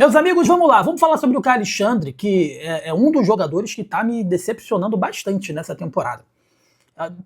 Meus amigos, vamos lá, vamos falar sobre o Caio Alexandre, que é um dos jogadores que está me decepcionando bastante nessa temporada.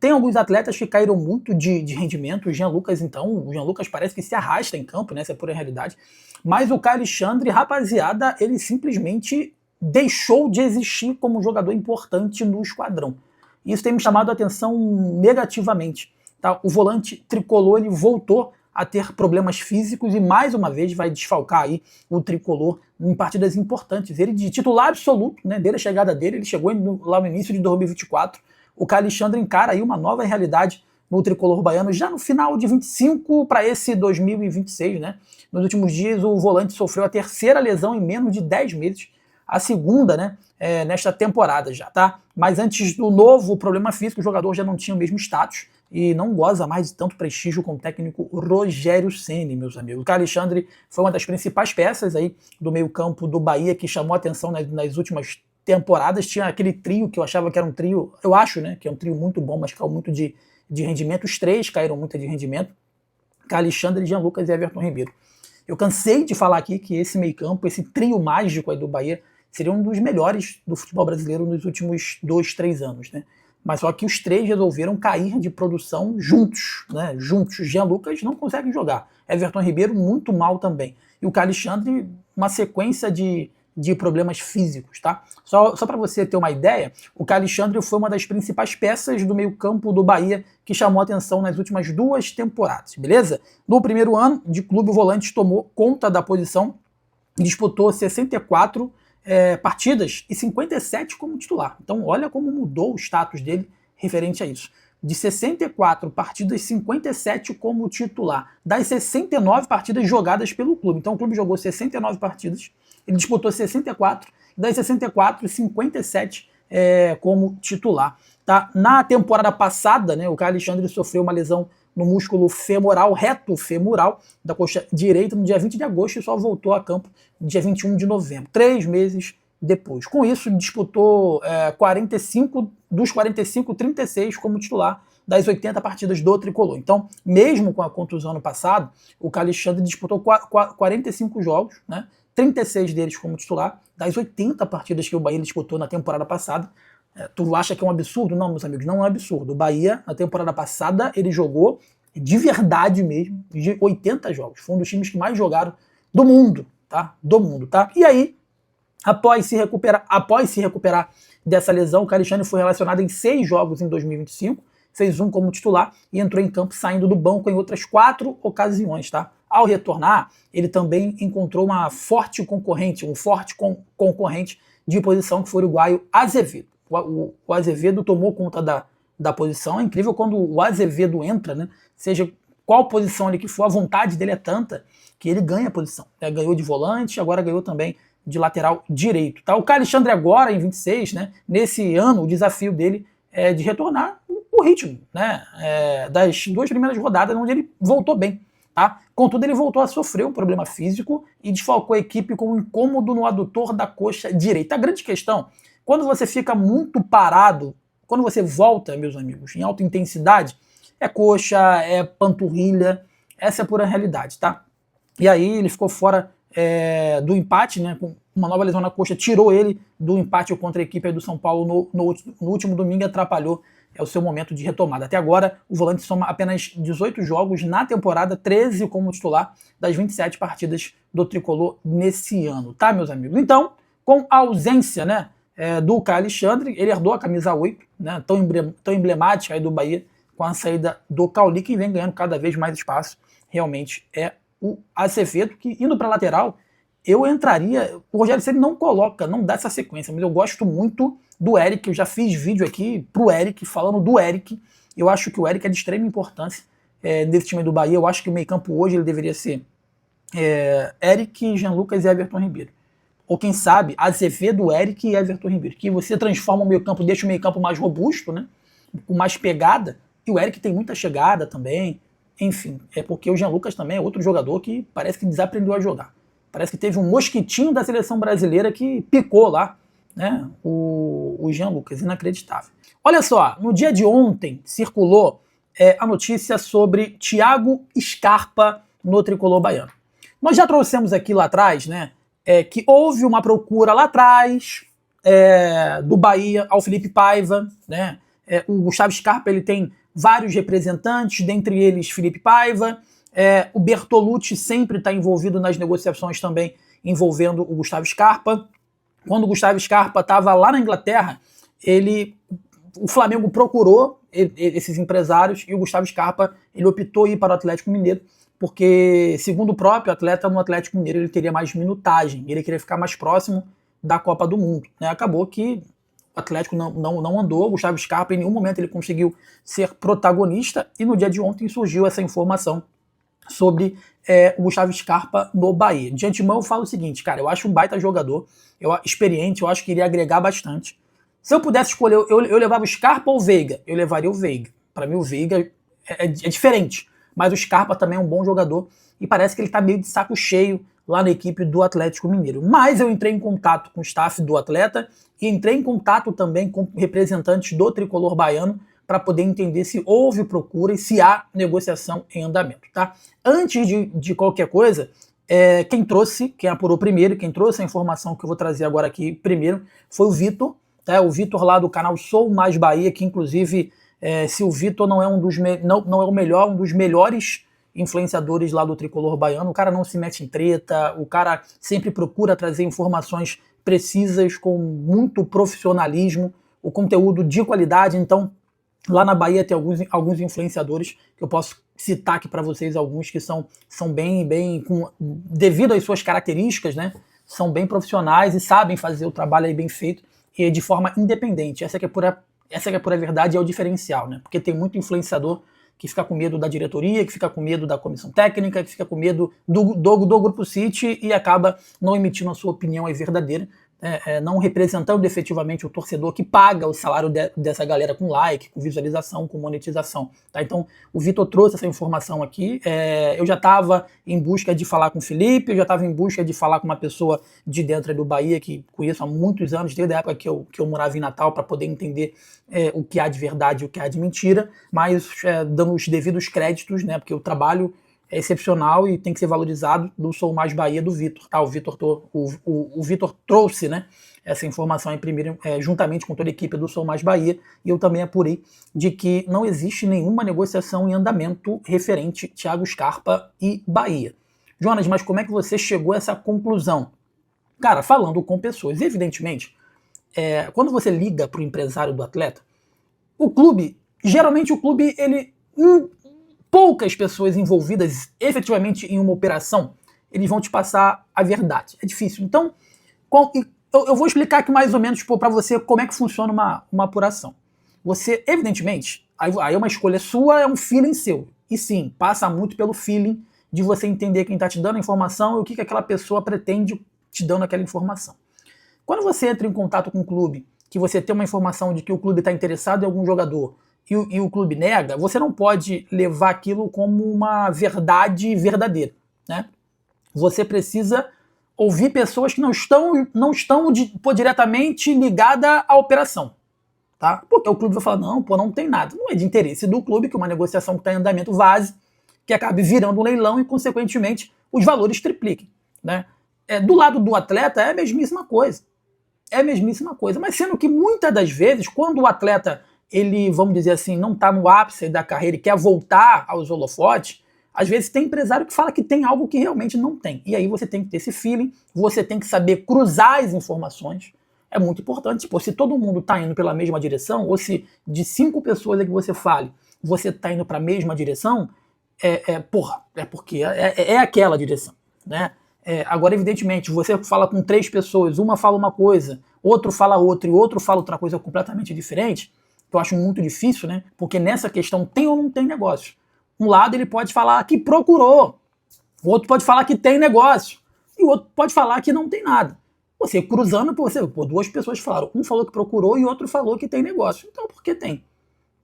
Tem alguns atletas que caíram muito de rendimento, o Jean Lucas então, o Jean Lucas parece que se arrasta em campo, né, essa é a pura realidade, mas o Caio Alexandre, rapaziada, ele simplesmente deixou de existir como jogador importante no esquadrão. Isso tem me chamado a atenção negativamente. Tá? O volante tricolor ele voltou a ter problemas físicos e mais uma vez vai desfalcar aí o tricolor em partidas importantes. Ele de titular absoluto, né, desde a chegada dele, ele chegou lá no início de 2024, o Caio Alexandre encara aí uma nova realidade no tricolor baiano já no final de 25 para esse 2026, né? Nos últimos dias o volante sofreu a terceira lesão em menos de 10 meses, a segunda, né, nesta temporada já, tá? Mas antes do novo problema físico, o jogador já não tinha o mesmo status e não goza mais de tanto prestígio com o técnico Rogério Ceni, meus amigos. O Caio Alexandre foi uma das principais peças aí do meio-campo do Bahia que chamou a atenção nas últimas temporadas. Tinha aquele trio que eu achava que era um trio, eu acho, né, que é um trio muito bom, mas caiu muito de rendimento. Os três caíram muito de rendimento: Caio Alexandre, Jean Lucas e Everton Ribeiro. Eu cansei de falar aqui que esse meio-campo, esse trio mágico aí do Bahia, seria um dos melhores do futebol brasileiro nos últimos 2, 3 anos, né? Mas só que os três resolveram cair de produção juntos, né? Juntos. Jean Lucas não consegue jogar. Everton Ribeiro muito mal também. E o Caio Alexandre, uma sequência de problemas físicos, tá? Só para você ter uma ideia, o Caio Alexandre foi uma das principais peças do meio-campo do Bahia que chamou a atenção nas últimas 2 temporadas, beleza? No primeiro ano de clube, o volante tomou conta da posição, disputou 64 partidas e 57 como titular. Então olha como mudou o status dele referente a isso. De 64 partidas, 57 como titular. Das 69 partidas jogadas pelo clube. Então o clube jogou 69 partidas, ele disputou 64, das 64, 57 como titular. Tá? Na temporada passada, né, o Caio Alexandre sofreu uma lesão no músculo femoral, reto femoral, da coxa direita, no dia 20 de agosto e só voltou a campo no dia 21 de novembro, 3 meses depois. Com isso, disputou 45, dos 45, 36 como titular das 80 partidas do tricolor. Então, mesmo com a contusão no passado, o Caio Alexandre disputou 45 jogos, né? 36 deles como titular, das 80 partidas que o Bahia disputou na temporada passada. Tu acha que é um absurdo? Não, meus amigos, não é um absurdo. O Bahia, na temporada passada, ele jogou de verdade mesmo, de 80 jogos. Foi um dos times que mais jogaram do mundo, tá? Do mundo, tá? E aí, após se recuperar dessa lesão, o Caio Alexandre foi relacionado em 6 jogos em 2025, fez um como titular e entrou em campo saindo do banco em outras 4 ocasiões, tá? Ao retornar, ele também encontrou um forte concorrente de posição, que foi o uruguaio Azevedo. O Azevedo tomou conta da posição. É incrível quando o Azevedo entra, né? Seja qual posição ele que for, a vontade dele é tanta que ele ganha a posição. Ganhou de volante, agora ganhou também de lateral direito. Tá? O Caio Alexandre agora, em 26, né? Nesse ano, o desafio dele é de retornar o ritmo, né? Das 2 primeiras rodadas, onde ele voltou bem. Tá? Contudo, ele voltou a sofrer um problema físico e desfalcou a equipe com um incômodo no adutor da coxa direita. A grande questão, quando você fica muito parado, quando você volta, meus amigos, em alta intensidade, é coxa, é panturrilha, essa é a pura realidade, tá? E aí ele ficou fora do empate, né, com uma nova lesão na coxa, tirou ele do empate contra a equipe do São Paulo no último domingo e atrapalhou o seu momento de retomada. Até agora, o volante soma apenas 18 jogos na temporada, 13 como titular das 27 partidas do tricolor nesse ano, tá, meus amigos? Então, com a ausência, né, do Caio Alexandre, ele herdou a camisa 8, né, tão emblemática aí do Bahia, com a saída do Cauli, que vem ganhando cada vez mais espaço, realmente é o Azevedo, que indo para lateral, eu entraria, o Rogério Ceni não dá essa sequência, mas eu gosto muito do Eric, eu já fiz vídeo aqui pro Eric, falando do Eric, eu acho que o Eric é de extrema importância nesse time do Bahia, eu acho que o meio campo hoje ele deveria ser Eric, Jean Lucas e Everton Ribeiro. Ou quem sabe, Azevedo, Eric e Everton Ribeiro, que você transforma o meio campo, deixa o meio campo mais robusto, né, com mais pegada, e o Eric tem muita chegada também, enfim, é porque o Jean Lucas também é outro jogador que parece que desaprendeu a jogar. Parece que teve um mosquitinho da seleção brasileira que picou lá, né, o Jean Lucas, inacreditável. Olha só, no dia de ontem circulou a notícia sobre Thiago Scarpa no tricolor baiano. Nós já trouxemos aqui lá atrás, né, que houve uma procura lá atrás do Bahia ao Felipe Paiva, né? O Gustavo Scarpa ele tem vários representantes, dentre eles Felipe Paiva. O Bertolucci sempre está envolvido nas negociações também envolvendo o Gustavo Scarpa. Quando o Gustavo Scarpa estava lá na Inglaterra, o Flamengo procurou esses empresários e o Gustavo Scarpa ele optou em ir para o Atlético Mineiro, porque, segundo o próprio atleta, no Atlético Mineiro ele teria mais minutagem, ele queria ficar mais próximo da Copa do Mundo. Né? Acabou que o Atlético não andou, o Gustavo Scarpa em nenhum momento ele conseguiu ser protagonista, e no dia de ontem surgiu essa informação sobre o Gustavo Scarpa no Bahia. De antemão eu falo o seguinte, cara, eu acho um baita jogador, experiente, eu acho que iria agregar bastante. Se eu pudesse escolher, eu levava o Scarpa ou o Veiga? Eu levaria o Veiga. Para mim o Veiga é diferente, mas o Scarpa também é um bom jogador e parece que ele tá meio de saco cheio lá na equipe do Atlético Mineiro. Mas eu entrei em contato com o staff do atleta e entrei em contato também com representantes do tricolor baiano para poder entender se houve procura e se há negociação em andamento. Tá? Antes de qualquer coisa, quem apurou primeiro, quem trouxe a informação que eu vou trazer agora aqui primeiro, foi o Vitor. Tá? O Vitor lá do canal Sou Mais Bahia, que inclusive, se o Vitor não é não é o melhor, um dos melhores influenciadores lá do tricolor baiano, o cara não se mete em treta, o cara sempre procura trazer informações precisas, com muito profissionalismo, o conteúdo de qualidade. Então, lá na Bahia tem alguns influenciadores que eu posso citar aqui para vocês, alguns que são bem devido às suas características, né, são bem profissionais e sabem fazer o trabalho aí bem feito e de forma independente. Essa que é pura verdade, é o diferencial, né? Porque tem muito influenciador que fica com medo da diretoria, que fica com medo da comissão técnica, que fica com medo do Grupo City e acaba não emitindo a sua opinião aí verdadeira, não representando efetivamente o torcedor que paga o salário dessa galera com like, com visualização, com monetização. Tá? Então o Vitor trouxe essa informação aqui, eu já estava em busca de falar com o Felipe, eu já estava em busca de falar com uma pessoa de dentro do Bahia, que conheço há muitos anos, desde a época que eu morava em Natal, para poder entender o que há de verdade e o que há de mentira, mas dando os devidos créditos, né, porque o trabalho é excepcional e tem que ser valorizado, do Sou Mais Bahia do Vitor. Tá? O Vitor trouxe, né, essa informação em primeiro, juntamente com toda a equipe do Sou Mais Bahia, e eu também apurei de que não existe nenhuma negociação em andamento referente Thiago Scarpa e Bahia. Jonas, mas como é que você chegou a essa conclusão? Cara, falando com pessoas, evidentemente, quando você liga para o empresário do atleta, geralmente o clube, poucas pessoas envolvidas efetivamente em uma operação, eles vão te passar a verdade. É difícil. Então, eu vou explicar aqui mais ou menos para você como é que funciona uma apuração. Você, evidentemente, aí é uma escolha sua, é um feeling seu. E sim, passa muito pelo feeling de você entender quem está te dando a informação e o que aquela pessoa pretende te dando aquela informação. Quando você entra em contato com um clube, que você tem uma informação de que o clube está interessado em algum jogador, e o clube nega, você não pode levar aquilo como uma verdade verdadeira, né? Você precisa ouvir pessoas que não estão diretamente ligadas à operação, tá? Porque o clube vai falar, não tem nada. Não é de interesse do clube que uma negociação que está em andamento vaze, que acabe virando um leilão e, consequentemente, os valores tripliquem, né? Do lado do atleta é a mesmíssima coisa. Mas sendo que muitas das vezes, quando o atleta, ele, vamos dizer assim, não está no ápice da carreira e quer voltar aos holofotes, às vezes tem empresário que fala que tem algo que realmente não tem. E aí você tem que ter esse feeling, você tem que saber cruzar as informações. É muito importante. Tipo, se todo mundo está indo pela mesma direção, ou se de 5 pessoas que você fale, você está indo para a mesma direção, porque é aquela direção, né? Agora, evidentemente, você fala com 3 pessoas, uma fala uma coisa, outro fala outra e outro fala outra coisa completamente diferente, que eu acho muito difícil, né? Porque nessa questão tem ou não tem negócio. Um lado ele pode falar que procurou, o outro pode falar que tem negócio, e o outro pode falar que não tem nada. Você cruzando, 2 pessoas falaram, um falou que procurou e o outro falou que tem negócio. Então, por que tem?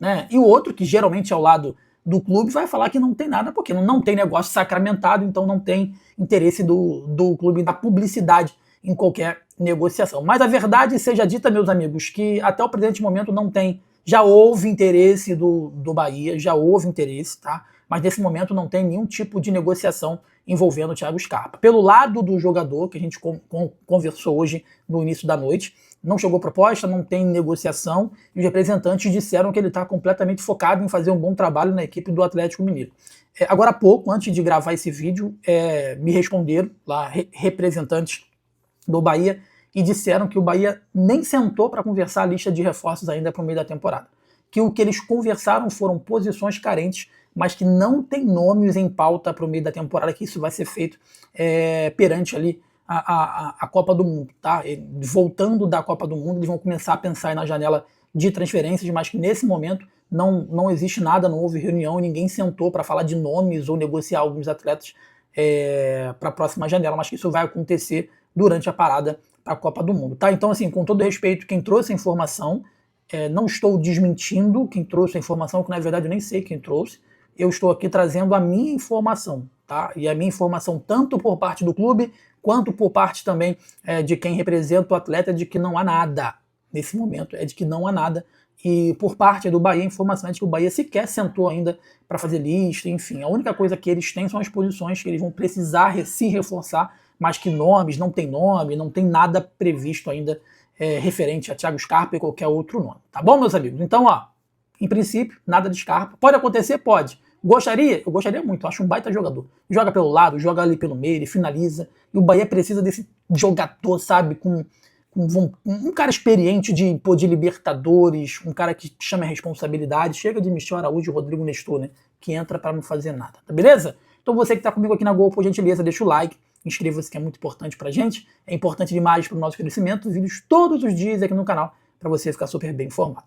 Né? E o outro, que geralmente é ao lado do clube, vai falar que não tem nada, porque não tem negócio sacramentado, então não tem interesse do clube da publicidade em qualquer negociação. Mas a verdade seja dita, meus amigos, que até o presente momento não tem. Já houve interesse do Bahia, já houve interesse, tá? mas nesse momento não tem nenhum tipo de negociação envolvendo o Thiago Scarpa. Pelo lado do jogador, que a gente conversou hoje no início da noite, não chegou proposta, não tem negociação, e os representantes disseram que ele está completamente focado em fazer um bom trabalho na equipe do Atlético Mineiro. Agora há pouco, antes de gravar esse vídeo, me responderam lá representantes do Bahia e disseram que o Bahia nem sentou para conversar a lista de reforços ainda para o meio da temporada. Que o que eles conversaram foram posições carentes, mas que não tem nomes em pauta para o meio da temporada, que isso vai ser feito perante ali a Copa do Mundo, tá? Voltando da Copa do Mundo, eles vão começar a pensar aí na janela de transferências, mas que nesse momento não existe nada, não houve reunião, ninguém sentou para falar de nomes ou negociar alguns atletas para a próxima janela, mas que isso vai acontecer durante a parada para a Copa do Mundo, tá? Então, assim, com todo respeito, quem trouxe a informação, não estou desmentindo quem trouxe a informação, que na verdade eu nem sei quem trouxe, eu estou aqui trazendo a minha informação, tá? E a minha informação tanto por parte do clube, quanto por parte também de quem representa o atleta, de que não há nada nesse momento, de que não há nada. E por parte do Bahia, a informação é de que o Bahia sequer sentou ainda para fazer lista, enfim. A única coisa que eles têm são as posições que eles vão precisar se reforçar, mas que nomes, não tem nome, não tem nada previsto ainda referente a Thiago Scarpa e qualquer outro nome. Tá bom, meus amigos? Então, em princípio, nada de Scarpa. Pode acontecer? Pode. Gostaria? Eu gostaria muito, eu acho um baita jogador. Joga pelo lado, joga ali pelo meio, ele finaliza. E o Bahia precisa desse jogador, sabe, com um cara experiente de Libertadores, um cara que chama a responsabilidade. Chega de Michel Araújo e Rodrigo Nestor, né? Que entra para não fazer nada, tá beleza? Então você que tá comigo aqui na Gol, por gentileza, deixa o like, inscreva-se que é muito importante pra gente. É importante demais pro nosso crescimento. Vídeos todos os dias aqui no canal para você ficar super bem informado.